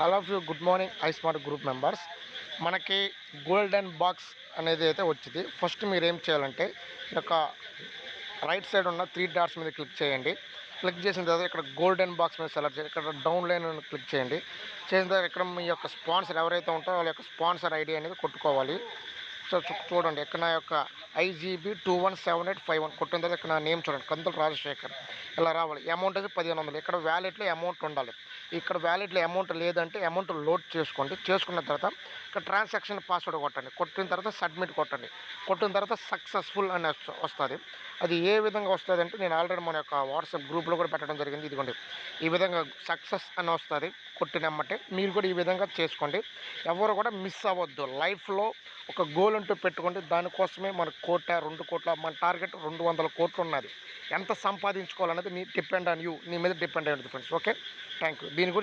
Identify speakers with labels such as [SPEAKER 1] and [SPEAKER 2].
[SPEAKER 1] All of you good morning I smart group members. మనకి golden box అనేది అయితే వచ్చింది. ఫస్ట్ మీరు ఏం చేయాలంటే ఈ యొక్క రైట్ సైడ్ ఉన్న 3 డాట్స్ మీద క్లిక్ చేయండి. క్లిక్ చేసిన తర్వాత ఇక్కడ గోల్డెన్ బాక్స్ మీద సెలెక్ట్ చేయండి. ఇక్కడ డౌన్ లైన్ క్లిక్ చేయండి. చేసిన తర్వాత ఇక్కడ మీ యొక్క స్పాన్సర్ ఎవరైతే ఉంటారో వాళ్ళ యొక్క స్పాన్సర్ ఐడి అనేది కొట్టుకోవాలి. సో చూడండి ఇక్కడ నా యొక్క IGB 217851 కొట్టిన తర్వాత ఇక్కడ నా నేమ్ చూడండి, కందుల రాజశేఖర్. ఇలా రావాలి. అమౌంట్ అయితే 1500. ఇక్కడ వ్యాలెట్లో అమౌంట్ ఉండాలి. ఇక్కడ వ్యాలెట్లో అమౌంట్ లేదంటే అమౌంట్ లోడ్ చేసుకోండి. చేసుకున్న తర్వాత ఇక్కడ ట్రాన్సాక్షన్ పాస్వర్డ్ కొట్టండి. కొట్టిన తర్వాత సబ్మిట్ కొట్టండి. కొట్టిన తర్వాత సక్సెస్ఫుల్ అని వస్తుంది. అది ఏ విధంగా వస్తుంది అంటే నేను ఆల్రెడీ మన యొక్క వాట్సాప్ గ్రూప్లో కూడా పెట్టడం జరిగింది. ఇదిగోండి ఈ విధంగా సక్సెస్ అని వస్తుంది. కొట్టినమ్మటే మీరు కూడా ఈ విధంగా చేసుకోండి. ఎవరు కూడా మిస్ అవ్వద్దు. లైఫ్లో ఒక గోల్ అంటూ పెట్టుకోండి. దానికోసమే మన 1,2,00,00,000 మన టార్గెట్ 200 కోట్లు ఉన్నది. ఎంత సంపాదించుకోవాలనేది డిపెండ్ ఆన్ యూ, నీ మీద డిపెండ్ అయ్యింది ఫ్రెండ్స్. Okay, thank you. దీని గురించి